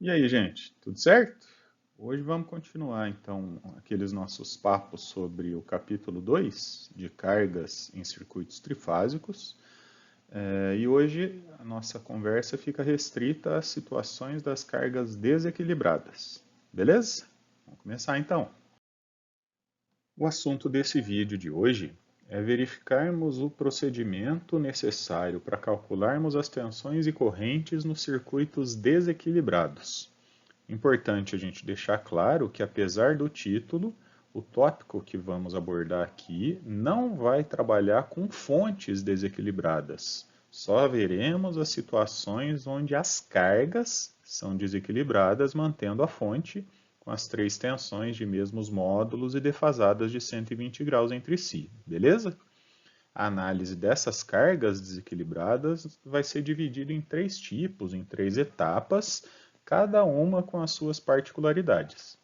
E aí, gente, tudo certo? Hoje vamos continuar então aqueles nossos papos sobre o capítulo 2 de cargas em circuitos trifásicos. E hoje a nossa conversa fica restrita às situações das cargas desequilibradas. Beleza? Vamos começar então. O assunto desse vídeo de hoje é verificarmos o procedimento necessário para calcularmos as tensões e correntes nos circuitos desequilibrados. Importante a gente deixar claro que, apesar do título, o tópico que vamos abordar aqui não vai trabalhar com fontes desequilibradas. Só veremos as situações onde as cargas são desequilibradas, mantendo a fonte com as três tensões de mesmos módulos e defasadas de 120 graus entre si, beleza? A análise dessas cargas desequilibradas vai ser dividida em três tipos, em três etapas, cada uma com as suas particularidades.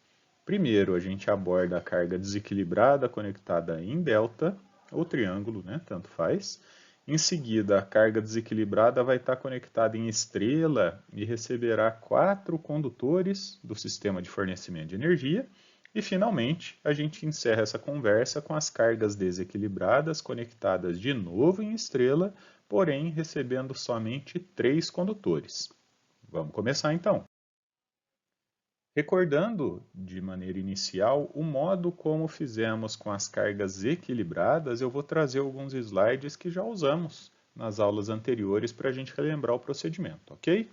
Primeiro, a gente aborda a carga desequilibrada conectada em delta, ou triângulo, né, tanto faz. Em seguida, a carga desequilibrada vai estar conectada em estrela e receberá 4 condutores do sistema de fornecimento de energia. E, finalmente, a gente encerra essa conversa com as cargas desequilibradas conectadas de novo em estrela, porém recebendo somente 3 condutores. Vamos começar então. Recordando de maneira inicial o modo como fizemos com as cargas equilibradas, eu vou trazer alguns slides que já usamos nas aulas anteriores para a gente relembrar o procedimento, ok?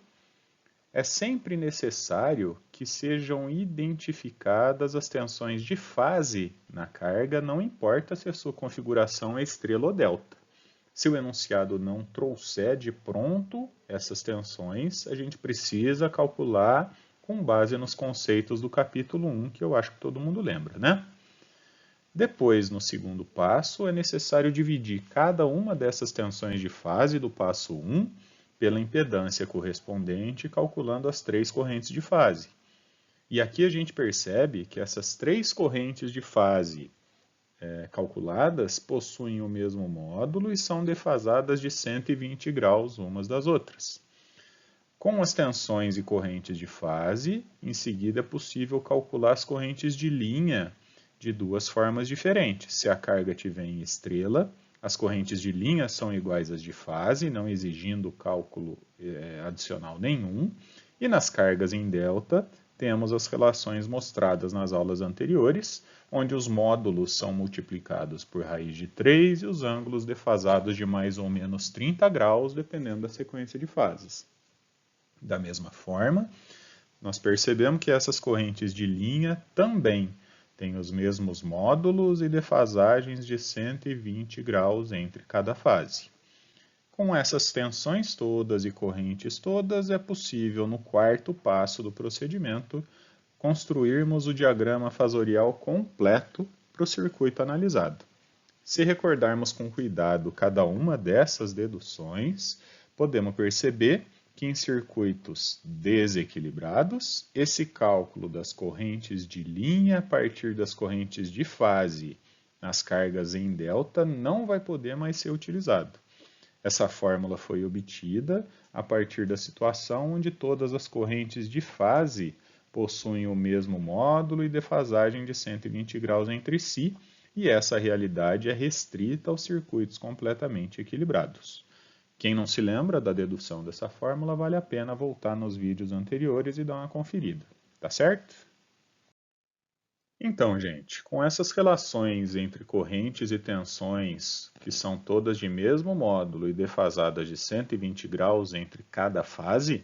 É sempre necessário que sejam identificadas as tensões de fase na carga, não importa se a sua configuração é estrela ou delta. Se o enunciado não trouxer de pronto essas tensões, a gente precisa calcular com base nos conceitos do capítulo 1, que eu acho que todo mundo lembra, né? Depois, no segundo passo, é necessário dividir cada uma dessas tensões de fase do passo 1 pela impedância correspondente, calculando as três correntes de fase. E aqui a gente percebe que essas três correntes de fase calculadas possuem o mesmo módulo e são defasadas de 120 graus umas das outras. Com as tensões e correntes de fase, em seguida é possível calcular as correntes de linha de duas formas diferentes. Se a carga estiver em estrela, as correntes de linha são iguais às de fase, não exigindo cálculo adicional nenhum. E nas cargas em delta, temos as relações mostradas nas aulas anteriores, onde os módulos são multiplicados por raiz de 3 e os ângulos defasados de mais ou menos 30 graus, dependendo da sequência de fases. Da mesma forma, nós percebemos que essas correntes de linha também têm os mesmos módulos e defasagens de 120 graus entre cada fase. Com essas tensões todas e correntes todas, é possível, no quarto passo do procedimento, construirmos o diagrama fasorial completo para o circuito analisado. Se recordarmos com cuidado cada uma dessas deduções, podemos perceber que em circuitos desequilibrados, esse cálculo das correntes de linha a partir das correntes de fase nas cargas em delta não vai poder mais ser utilizado. Essa fórmula foi obtida a partir da situação onde todas as correntes de fase possuem o mesmo módulo e defasagem de 120 graus entre si, e essa realidade é restrita aos circuitos completamente equilibrados. Quem não se lembra da dedução dessa fórmula, vale a pena voltar nos vídeos anteriores e dar uma conferida, tá certo? Então, gente, com essas relações entre correntes e tensões, que são todas de mesmo módulo e defasadas de 120 graus entre cada fase,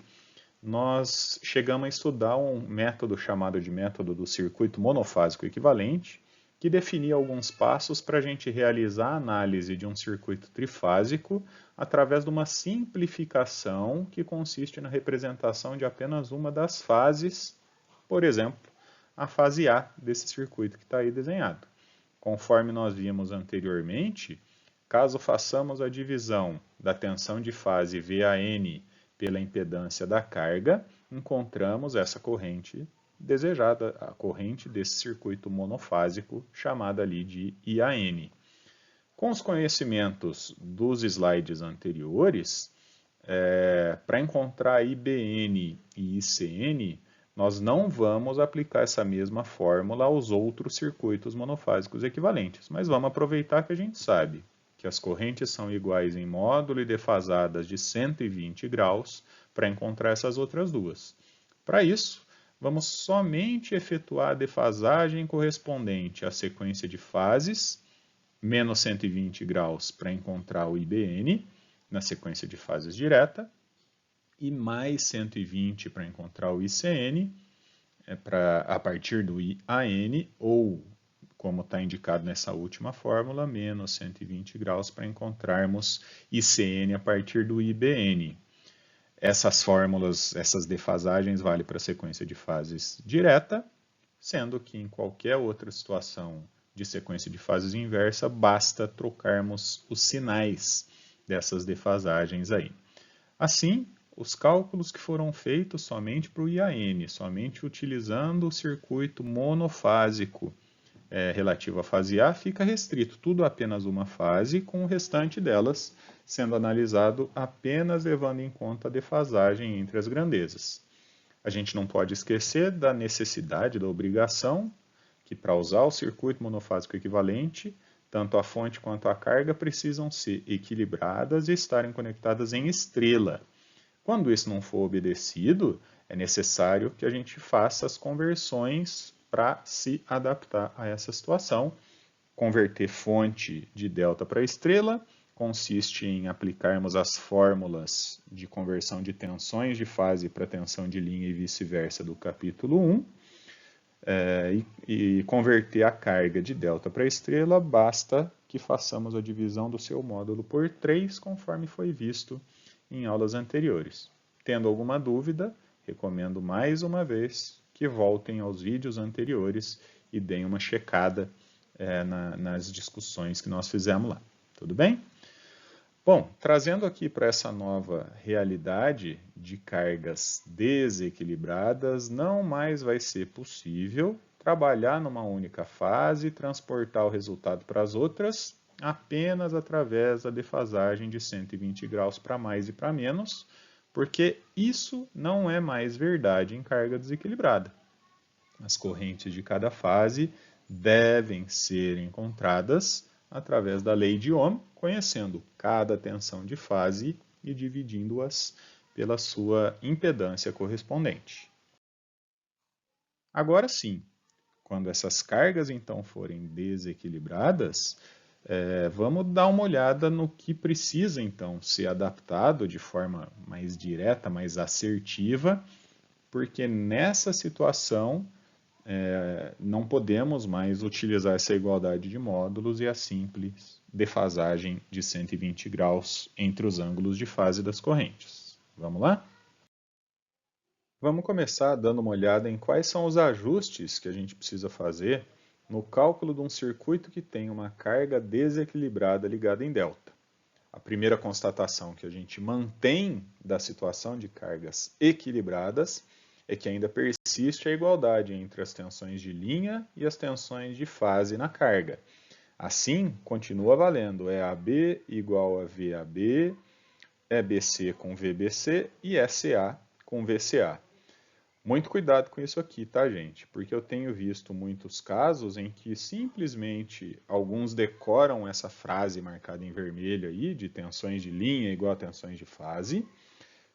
nós chegamos a estudar um método chamado de método do circuito monofásico equivalente, que definia alguns passos para a gente realizar a análise de um circuito trifásico através de uma simplificação que consiste na representação de apenas uma das fases, por exemplo, a fase A desse circuito que está aí desenhado. Conforme nós vimos anteriormente, caso façamos a divisão da tensão de fase VAN pela impedância da carga, encontramos essa corrente desejada, a corrente desse circuito monofásico, chamada ali de IAN. Com os conhecimentos dos slides anteriores, para encontrar IBN e ICN, nós não vamos aplicar essa mesma fórmula aos outros circuitos monofásicos equivalentes, mas vamos aproveitar que a gente sabe que as correntes são iguais em módulo e defasadas de 120 graus para encontrar essas outras duas. Para isso, vamos somente efetuar a defasagem correspondente à sequência de fases, menos 120 graus para encontrar o IBN, na sequência de fases direta, e mais 120 para encontrar o ICN, a partir do IAN, ou, como está indicado nessa última fórmula, menos 120 graus para encontrarmos ICN a partir do IBN. Essas fórmulas, essas defasagens valem para a sequência de fases direta, sendo que em qualquer outra situação de sequência de fases inversa, basta trocarmos os sinais dessas defasagens aí. Assim, os cálculos que foram feitos somente para o IAN, somente utilizando o circuito monofásico relativo à fase A, fica restrito tudo a apenas uma fase, com o restante delas sendo analisado apenas levando em conta a defasagem entre as grandezas. A gente não pode esquecer da necessidade, da obrigação, que para usar o circuito monofásico equivalente, tanto a fonte quanto a carga precisam ser equilibradas e estarem conectadas em estrela. Quando isso não for obedecido, é necessário que a gente faça as conversões para se adaptar a essa situação. Converter fonte de delta para estrela consiste em aplicarmos as fórmulas de conversão de tensões de fase para tensão de linha e vice-versa do capítulo 1. E converter a carga de delta para estrela, basta que façamos a divisão do seu módulo por 3, conforme foi visto em aulas anteriores. Tendo alguma dúvida, recomendo mais uma vez que voltem aos vídeos anteriores e deem uma checada nas discussões que nós fizemos lá. Tudo bem? Bom, trazendo aqui para essa nova realidade de cargas desequilibradas, não mais vai ser possível trabalhar numa única fase e transportar o resultado para as outras apenas através da defasagem de 120 graus para mais e para menos, porque isso não é mais verdade em carga desequilibrada. As correntes de cada fase devem ser encontradas através da lei de Ohm, conhecendo cada tensão de fase e dividindo-as pela sua impedância correspondente. Agora sim, quando essas cargas então forem desequilibradas, vamos dar uma olhada no que precisa então ser adaptado de forma mais direta, mais assertiva, porque nessa situação não podemos mais utilizar essa igualdade de módulos e a simples defasagem de 120 graus entre os ângulos de fase das correntes. Vamos lá? Vamos começar dando uma olhada em quais são os ajustes que a gente precisa fazer no cálculo de um circuito que tem uma carga desequilibrada ligada em delta. A primeira constatação que a gente mantém da situação de cargas equilibradas é que ainda persiste a igualdade entre as tensões de linha e as tensões de fase na carga. Assim, continua valendo EAB igual a VAB, EBC com VBC e SA com VCA. Muito cuidado com isso aqui, tá, gente? Porque eu tenho visto muitos casos em que simplesmente alguns decoram essa frase marcada em vermelho aí, de tensões de linha igual a tensões de fase,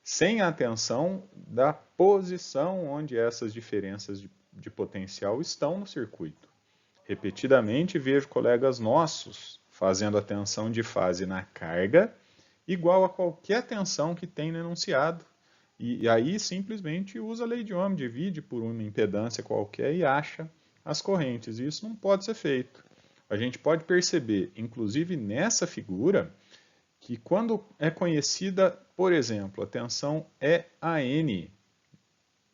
sem a atenção da posição onde essas diferenças de potencial estão no circuito. Repetidamente vejo colegas nossos fazendo a tensão de fase na carga igual a qualquer tensão que tem no enunciado. E aí simplesmente usa a lei de Ohm, divide por uma impedância qualquer e acha as correntes. E isso não pode ser feito. A gente pode perceber, inclusive nessa figura, que quando é conhecida, por exemplo, a tensão EAN,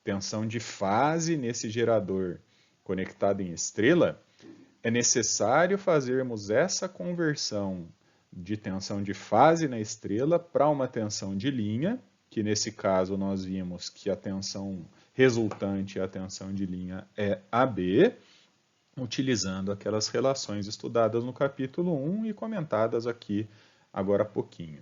tensão de fase nesse gerador conectado em estrela, é necessário fazermos essa conversão de tensão de fase na estrela para uma tensão de linha, que nesse caso nós vimos que a tensão resultante à tensão de linha é AB, utilizando aquelas relações estudadas no capítulo 1 e comentadas aqui agora há pouquinho.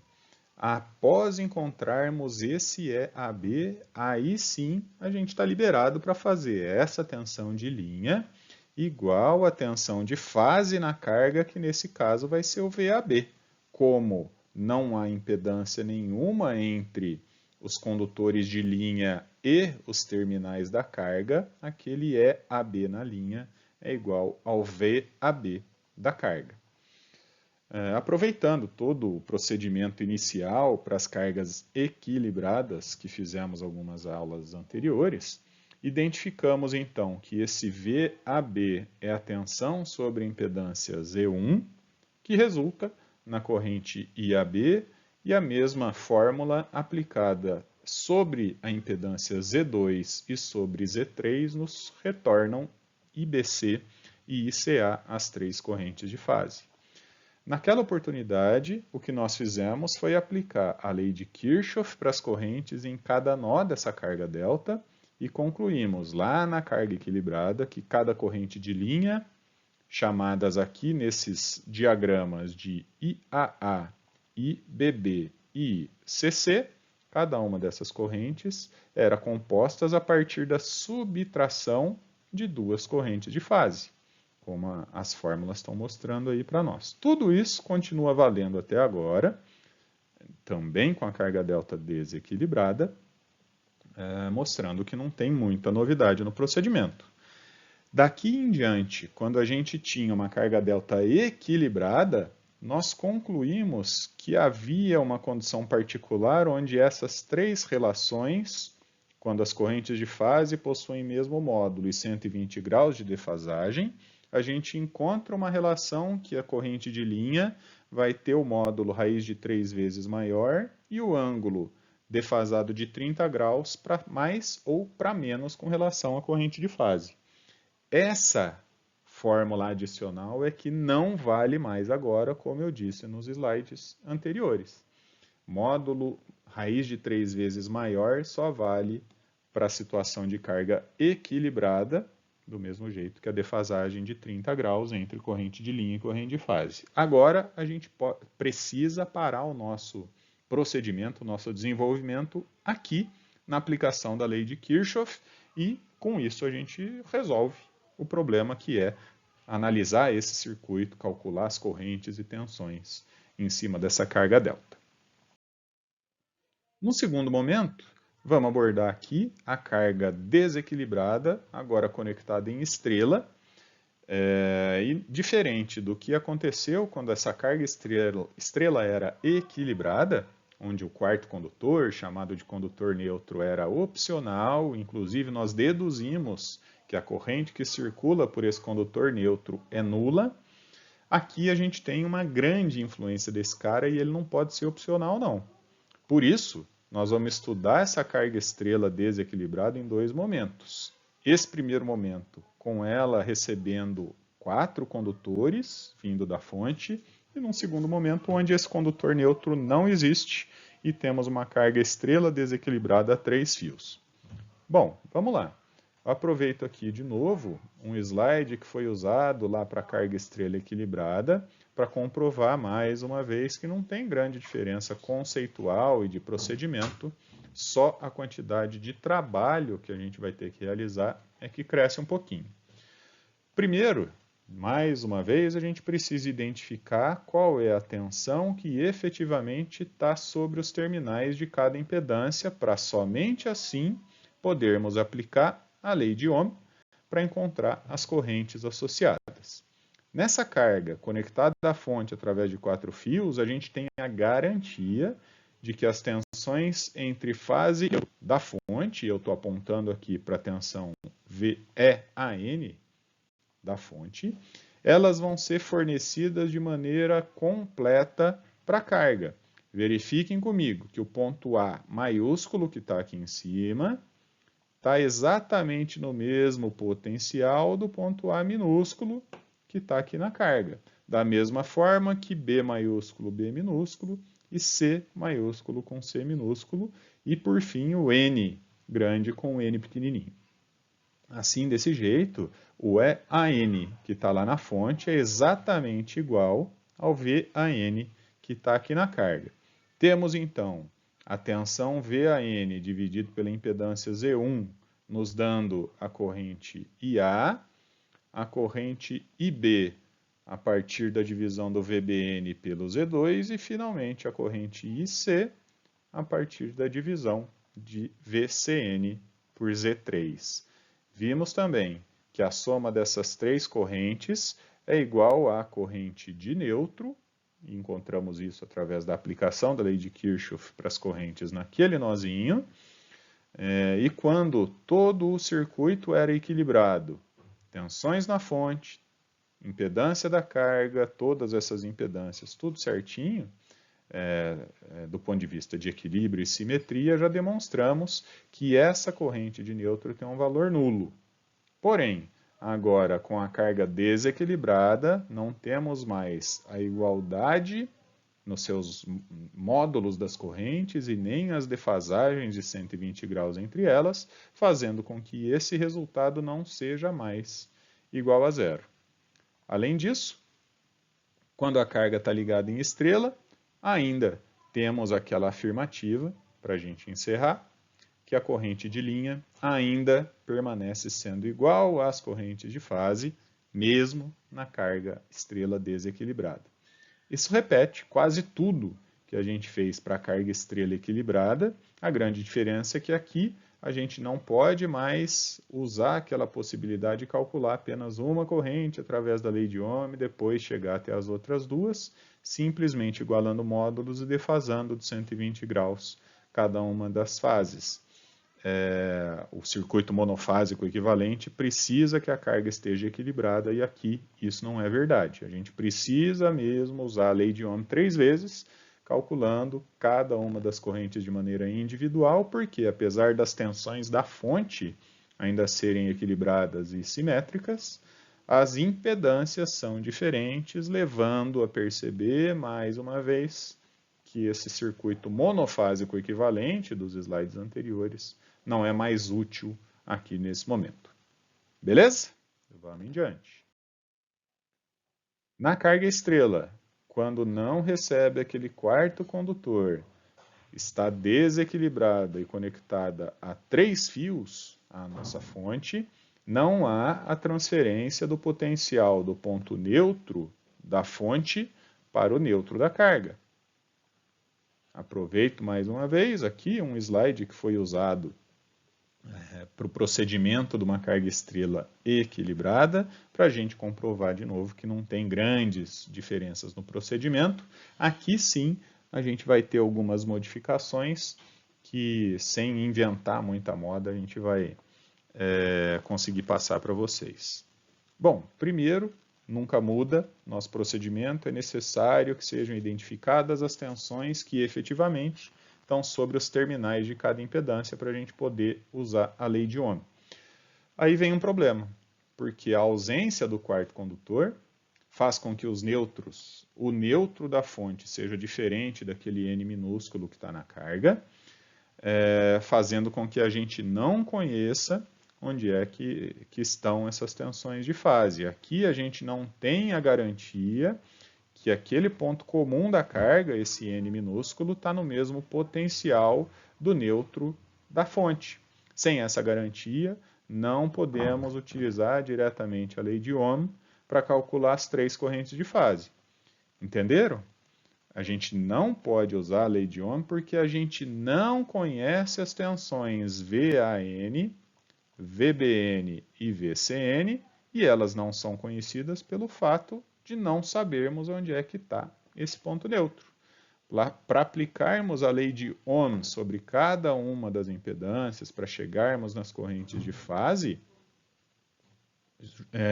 Após encontrarmos esse EAB, aí sim a gente está liberado para fazer essa tensão de linha igual a tensão de fase na carga, que nesse caso vai ser o VAB. Como não há impedância nenhuma entre os condutores de linha e os terminais da carga, aquele EAB na linha é igual ao VAB da carga. Aproveitando todo o procedimento inicial para as cargas equilibradas que fizemos algumas aulas anteriores, identificamos então que esse VAB é a tensão sobre a impedância Z1, que resulta na corrente IAB, e a mesma fórmula aplicada sobre a impedância Z2 e sobre Z3 nos retornam IBC e ICA, as três correntes de fase. Naquela oportunidade, o que nós fizemos foi aplicar a lei de Kirchhoff para as correntes em cada nó dessa carga delta e concluímos lá na carga equilibrada que cada corrente de linha, chamadas aqui nesses diagramas de IAA, IBB e ICC, cada uma dessas correntes era composta a partir da subtração de duas correntes de fase, como as fórmulas estão mostrando aí para nós. Tudo isso continua valendo até agora, também com a carga delta desequilibrada, mostrando que não tem muita novidade no procedimento. Daqui em diante, quando a gente tinha uma carga delta equilibrada, nós concluímos que havia uma condição particular onde essas três relações, quando as correntes de fase possuem mesmo módulo e 120 graus de defasagem, a gente encontra uma relação que a corrente de linha vai ter o módulo raiz de 3 vezes maior e o ângulo defasado de 30 graus para mais ou para menos com relação à corrente de fase. Essa fórmula adicional é que não vale mais agora, como eu disse nos slides anteriores. Módulo raiz de 3 vezes maior só vale para a situação de carga equilibrada, do mesmo jeito que a defasagem de 30 graus entre corrente de linha e corrente de fase. Agora, a gente precisa parar o nosso procedimento, o nosso desenvolvimento aqui na aplicação da lei de Kirchhoff e, com isso, a gente resolve o problema que é analisar esse circuito, calcular as correntes e tensões em cima dessa carga delta. No segundo momento, vamos abordar aqui a carga desequilibrada, agora conectada em estrela, e diferente do que aconteceu quando essa carga estrela era equilibrada, onde o quarto condutor, chamado de condutor neutro, era opcional, inclusive nós deduzimos que a corrente que circula por esse condutor neutro é nula. Aqui a gente tem uma grande influência desse cara e ele não pode ser opcional não. Por isso, nós vamos estudar essa carga estrela desequilibrada em dois momentos. Esse primeiro momento, com ela recebendo 4 condutores vindo da fonte, e num segundo momento, onde esse condutor neutro não existe e temos uma carga estrela desequilibrada a 3 fios. Bom, vamos lá. Eu aproveito aqui de novo um slide que foi usado lá para a carga estrela equilibrada, para comprovar mais uma vez que não tem grande diferença conceitual e de procedimento, só a quantidade de trabalho que a gente vai ter que realizar é que cresce um pouquinho. Primeiro, mais uma vez, a gente precisa identificar qual é a tensão que efetivamente está sobre os terminais de cada impedância, para somente assim podermos aplicar a lei de Ohm para encontrar as correntes associadas. Nessa carga conectada à fonte através de 4 fios, a gente tem a garantia de que as tensões entre fase da fonte, eu estou apontando aqui para a tensão VEAN da fonte, elas vão ser fornecidas de maneira completa para a carga. Verifiquem comigo que o ponto A maiúsculo que está aqui em cima está exatamente no mesmo potencial do ponto A minúsculo que está aqui na carga. Da mesma forma que B maiúsculo, B minúsculo e C maiúsculo com C minúsculo e por fim o N grande com N pequenininho. Assim, desse jeito, o EAN que está lá na fonte é exatamente igual ao VAN que está aqui na carga. Temos então a tensão VAN dividido pela impedância Z1, nos dando a corrente IA, a corrente IB a partir da divisão do VBN pelo Z2 e, finalmente, a corrente IC a partir da divisão de VCN por Z3. Vimos também que a soma dessas três correntes é igual à corrente de neutro, e encontramos isso através da aplicação da lei de Kirchhoff para as correntes naquele nozinho, e quando todo o circuito era equilibrado, tensões na fonte, impedância da carga, todas essas impedâncias, tudo certinho, do ponto de vista de equilíbrio e simetria, já demonstramos que essa corrente de neutro tem um valor nulo. Porém, agora com a carga desequilibrada, não temos mais a igualdade nos seus módulos das correntes e nem as defasagens de 120 graus entre elas, fazendo com que esse resultado não seja mais igual a zero. Além disso, quando a carga está ligada em estrela, ainda temos aquela afirmativa, para a gente encerrar, que a corrente de linha ainda permanece sendo igual às correntes de fase, mesmo na carga estrela desequilibrada. Isso repete quase tudo que a gente fez para a carga estrela equilibrada. A grande diferença é que aqui a gente não pode mais usar aquela possibilidade de calcular apenas uma corrente através da lei de Ohm e depois chegar até as outras duas, simplesmente igualando módulos e defasando de 120 graus cada uma das fases. O circuito monofásico equivalente precisa que a carga esteja equilibrada e aqui isso não é verdade. A gente precisa mesmo usar a lei de Ohm 3 vezes, calculando cada uma das correntes de maneira individual, porque apesar das tensões da fonte ainda serem equilibradas e simétricas, as impedâncias são diferentes, levando a perceber, mais uma vez, que esse circuito monofásico equivalente dos slides anteriores não é mais útil aqui nesse momento. Beleza? Vamos em diante. Na carga estrela, quando não recebe aquele quarto condutor, está desequilibrada e conectada a 3 fios, a nossa fonte, não há a transferência do potencial do ponto neutro da fonte para o neutro da carga. Aproveito mais uma vez aqui um slide que foi usado para o procedimento de uma carga estrela equilibrada, para a gente comprovar de novo que não tem grandes diferenças no procedimento. Aqui sim a gente vai ter algumas modificações que, sem inventar muita moda, a gente vai conseguir passar para vocês. Bom, primeiro, nunca muda nosso procedimento, é necessário que sejam identificadas as tensões que efetivamente estão sobre os terminais de cada impedância para a gente poder usar a lei de Ohm. Aí vem um problema, porque a ausência do quarto condutor faz com que os neutros, o neutro da fonte seja diferente daquele N minúsculo que está na carga, fazendo com que a gente não conheça onde é que estão essas tensões de fase. Aqui a gente não tem a garantia que aquele ponto comum da carga, esse N minúsculo, está no mesmo potencial do neutro da fonte. Sem essa garantia, não podemos utilizar diretamente a lei de Ohm para calcular as 3 correntes de fase. Entenderam? A gente não pode usar a lei de Ohm porque a gente não conhece as tensões VAN, VBN e VCN, e elas não são conhecidas pelo fato de não sabermos onde é que está esse ponto neutro. Para aplicarmos a lei de Ohm sobre cada uma das impedâncias, para chegarmos nas correntes de fase,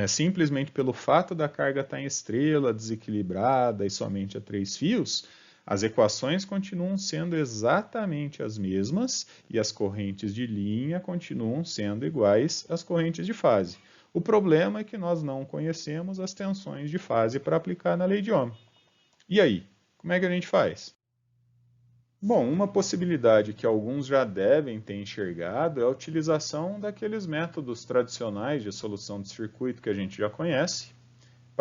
simplesmente pelo fato da carga estar em estrela, desequilibrada e somente a 3 fios, as equações continuam sendo exatamente as mesmas e as correntes de linha continuam sendo iguais às correntes de fase. O problema é que nós não conhecemos as tensões de fase para aplicar na lei de Ohm. E aí, como é que a gente faz? Bom, uma possibilidade que alguns já devem ter enxergado é a utilização daqueles métodos tradicionais de solução de circuito que a gente já conhece.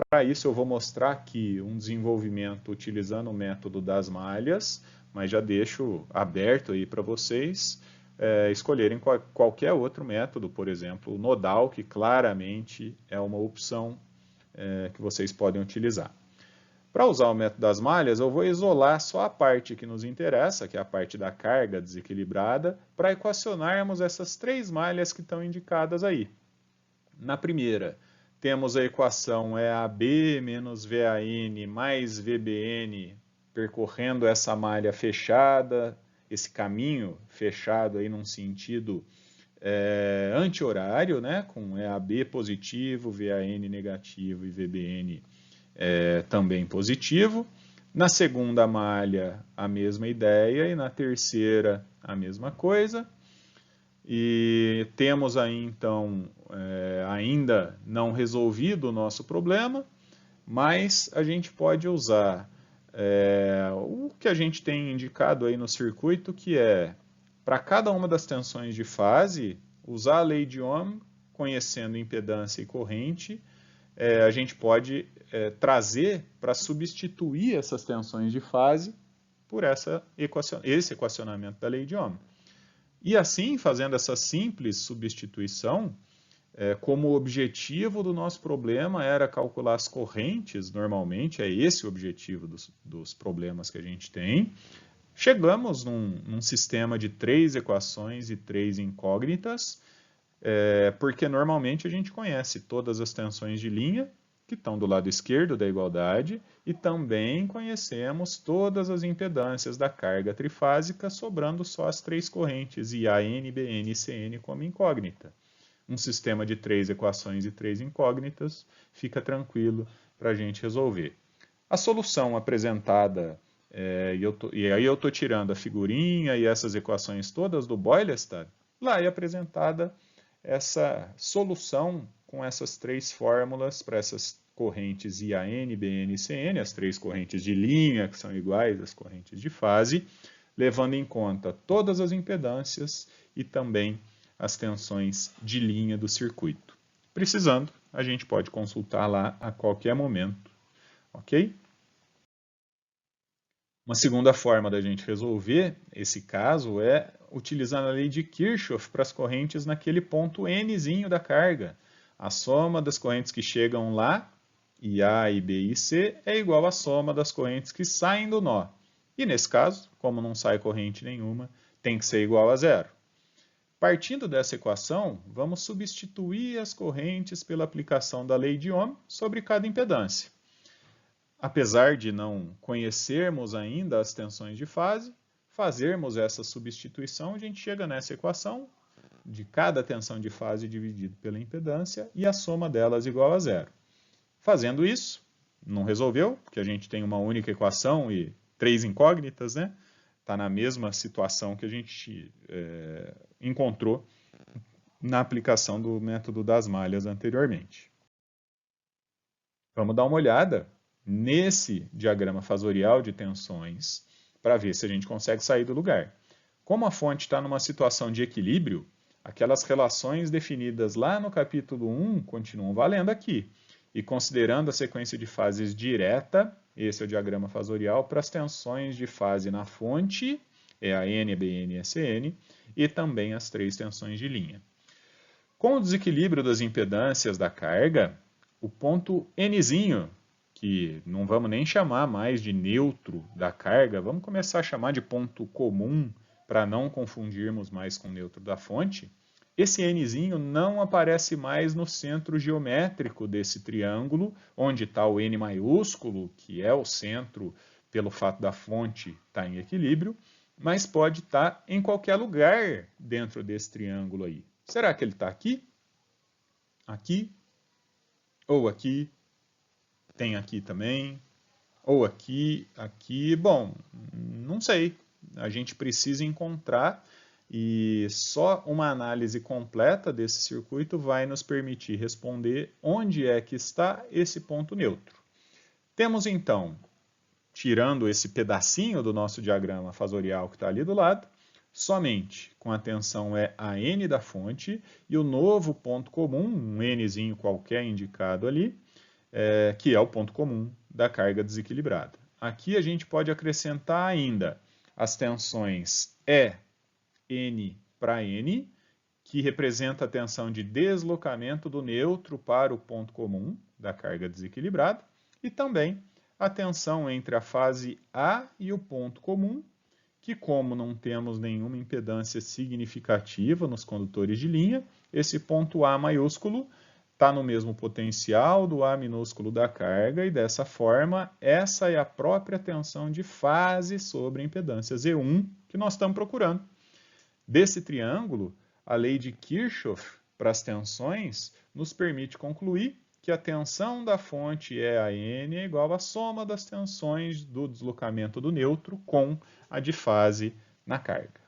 Para isso eu vou mostrar aqui um desenvolvimento utilizando o método das malhas mas já deixo aberto aí para vocês escolherem qualquer outro método, por exemplo, o nodal, que claramente é uma opção que vocês podem utilizar. Para usar o método das malhas, eu vou isolar só a parte que nos interessa, que é a parte da carga desequilibrada, para equacionarmos essas três malhas que estão indicadas aí. Na primeira, temos a equação EAB menos VAN mais VBN percorrendo essa malha fechada, esse caminho fechado aí num sentido anti-horário, né, com EAB positivo, VAN negativo e VBN também positivo. Na segunda malha, a mesma ideia, e na terceira, a mesma coisa. E temos aí, então, ainda não resolvido o nosso problema, mas a gente pode usar o que a gente tem indicado aí no circuito, que é, para cada uma das tensões de fase, usar a lei de Ohm, conhecendo impedância e corrente, a gente pode trazer para substituir essas tensões de fase por esse equacionamento da lei de Ohm. E assim, fazendo essa simples substituição, como o objetivo do nosso problema era calcular as correntes, normalmente é esse o objetivo dos problemas que a gente tem, chegamos num sistema de 3 equações e 3 incógnitas, porque normalmente a gente conhece todas as tensões de linha, que estão do lado esquerdo da igualdade, e também conhecemos todas as impedâncias da carga trifásica, sobrando só as três correntes IAN, BN e CN como incógnita. Um sistema de 3 equações e 3 incógnitas fica tranquilo para a gente resolver. A solução apresentada, e aí eu estou tirando a figurinha e essas equações todas do Boylestad, lá é apresentada essa solução com essas três fórmulas para essas correntes IAN, BN e CN, as três correntes de linha, que são iguais às correntes de fase, levando em conta todas as impedâncias e também as tensões de linha do circuito. Precisando, a gente pode consultar lá a qualquer momento, ok? Uma segunda forma da gente resolver esse caso é utilizando a lei de Kirchhoff para as correntes naquele ponto Nzinho da carga. A soma das correntes que chegam lá, IA e B e C, é igual à soma das correntes que saem do nó. E nesse caso, como não sai corrente nenhuma, tem que ser igual a zero. Partindo dessa equação, vamos substituir as correntes pela aplicação da lei de Ohm sobre cada impedância. Apesar de não conhecermos ainda as tensões de fase, fazermos essa substituição, a gente chega nessa equação de cada tensão de fase dividido pela impedância e a soma delas igual a zero. Fazendo isso, não resolveu, porque a gente tem uma única equação e três incógnitas, né? Está na mesma situação que a gente encontrou na aplicação do método das malhas anteriormente. Vamos dar uma olhada nesse diagrama fasorial de tensões para ver se a gente consegue sair do lugar. Como a fonte está numa situação de equilíbrio, aquelas relações definidas lá no capítulo 1 continuam valendo aqui. E considerando a sequência de fases direta, esse é o diagrama fasorial, para as tensões de fase na fonte, a N, a BN e a CN, e também as três tensões de linha. Com o desequilíbrio das impedâncias da carga, o ponto Nzinho, que não vamos nem chamar mais de neutro da carga, vamos começar a chamar de ponto comum para não confundirmos mais com o neutro da fonte, esse Nzinho não aparece mais no centro geométrico desse triângulo, onde está o N maiúsculo, que é o centro pelo fato da fonte estar em equilíbrio, mas pode estar em qualquer lugar dentro desse triângulo aí. Será que ele está aqui? Aqui? Ou aqui? Tem aqui também? Ou aqui? Aqui? Bom, não sei. A gente precisa encontrar e só uma análise completa desse circuito vai nos permitir responder onde é que está esse ponto neutro. Temos então, tirando esse pedacinho do nosso diagrama fasorial que está ali do lado, somente com a tensão a N da fonte e o novo ponto comum, um Nzinho qualquer indicado ali, que é o ponto comum da carga desequilibrada. Aqui a gente pode acrescentar ainda as tensões E, N para N, que representa a tensão de deslocamento do neutro para o ponto comum da carga desequilibrada, e também a tensão entre a fase A e o ponto comum, que como não temos nenhuma impedância significativa nos condutores de linha, esse ponto A maiúsculo está no mesmo potencial do A minúsculo da carga, e dessa forma, essa é a própria tensão de fase sobre a impedância Z1 que nós estamos procurando. Desse triângulo, a lei de Kirchhoff para as tensões nos permite concluir que a tensão da fonte EAN é igual à soma das tensões do deslocamento do neutro com a de fase na carga.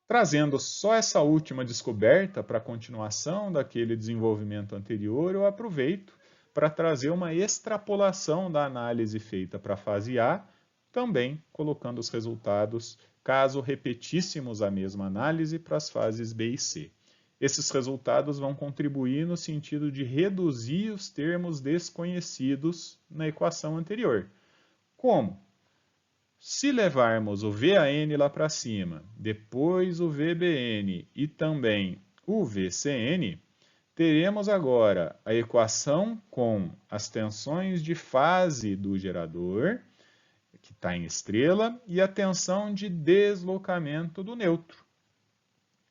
Trazendo só essa última descoberta para a continuação daquele desenvolvimento anterior, eu aproveito para trazer uma extrapolação da análise feita para a fase A, também colocando os resultados caso repetíssemos a mesma análise para as fases B e C. Esses resultados vão contribuir no sentido de reduzir os termos desconhecidos na equação anterior. Como? Se levarmos o VAN lá para cima, depois o VBN e também o VCN, teremos agora a equação com as tensões de fase do gerador, que está em estrela, e a tensão de deslocamento do neutro.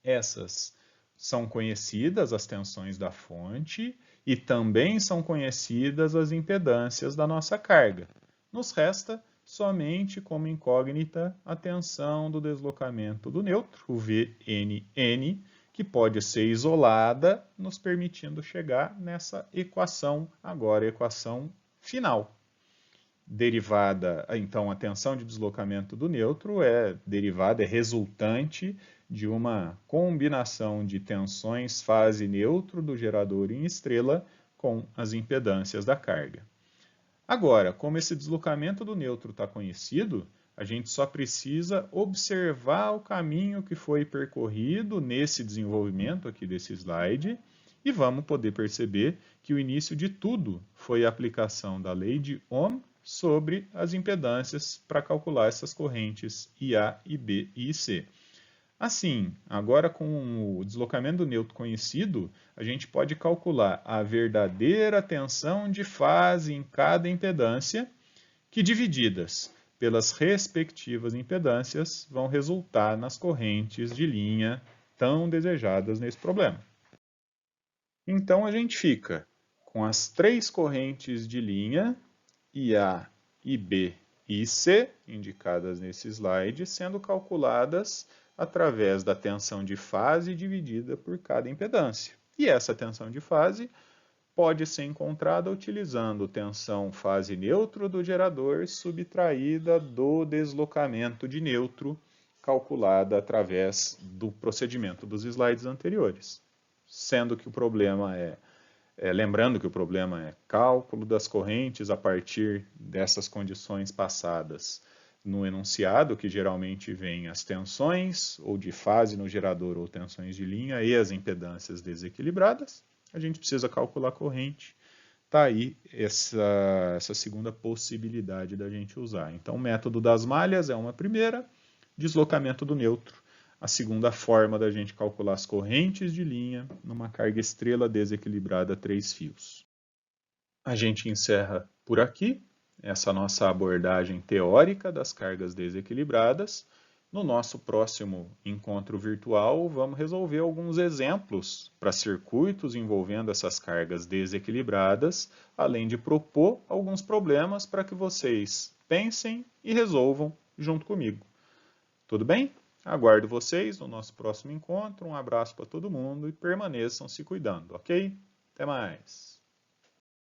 Essas são conhecidas as tensões da fonte e também são conhecidas as impedâncias da nossa carga. Nos resta somente como incógnita a tensão do deslocamento do neutro, o VNN, que pode ser isolada, nos permitindo chegar nessa equação, agora a equação final. Derivada, então, a tensão de deslocamento do neutro é resultante de uma combinação de tensões fase neutro do gerador em estrela com as impedâncias da carga. Agora, como esse deslocamento do neutro está conhecido, a gente só precisa observar o caminho que foi percorrido nesse desenvolvimento aqui desse slide e vamos poder perceber que o início de tudo foi a aplicação da lei de Ohm sobre as impedâncias para calcular essas correntes IA, IB e IC. Assim, agora com o deslocamento do neutro conhecido, a gente pode calcular a verdadeira tensão de fase em cada impedância, que divididas pelas respectivas impedâncias vão resultar nas correntes de linha tão desejadas nesse problema. Então a gente fica com as três correntes de linha, IA, IB e IC, indicadas nesse slide, sendo calculadas através da tensão de fase dividida por cada impedância. E essa tensão de fase pode ser encontrada utilizando tensão fase neutro do gerador subtraída do deslocamento de neutro, calculada através do procedimento dos slides anteriores. Sendo que o problema lembrando que o problema é cálculo das correntes a partir dessas condições passadas no enunciado, que geralmente vem as tensões, ou de fase no gerador, ou tensões de linha, e as impedâncias desequilibradas, a gente precisa calcular a corrente. Está aí essa segunda possibilidade da gente usar. Então, o método das malhas é uma primeira, deslocamento do neutro, a segunda forma da gente calcular as correntes de linha numa carga estrela desequilibrada a 3 fios. A gente encerra por aqui essa nossa abordagem teórica das cargas desequilibradas. No nosso próximo encontro virtual, vamos resolver alguns exemplos para circuitos envolvendo essas cargas desequilibradas, além de propor alguns problemas para que vocês pensem e resolvam junto comigo. Tudo bem? Aguardo vocês no nosso próximo encontro. Um abraço para todo mundo e permaneçam se cuidando, ok? Até mais!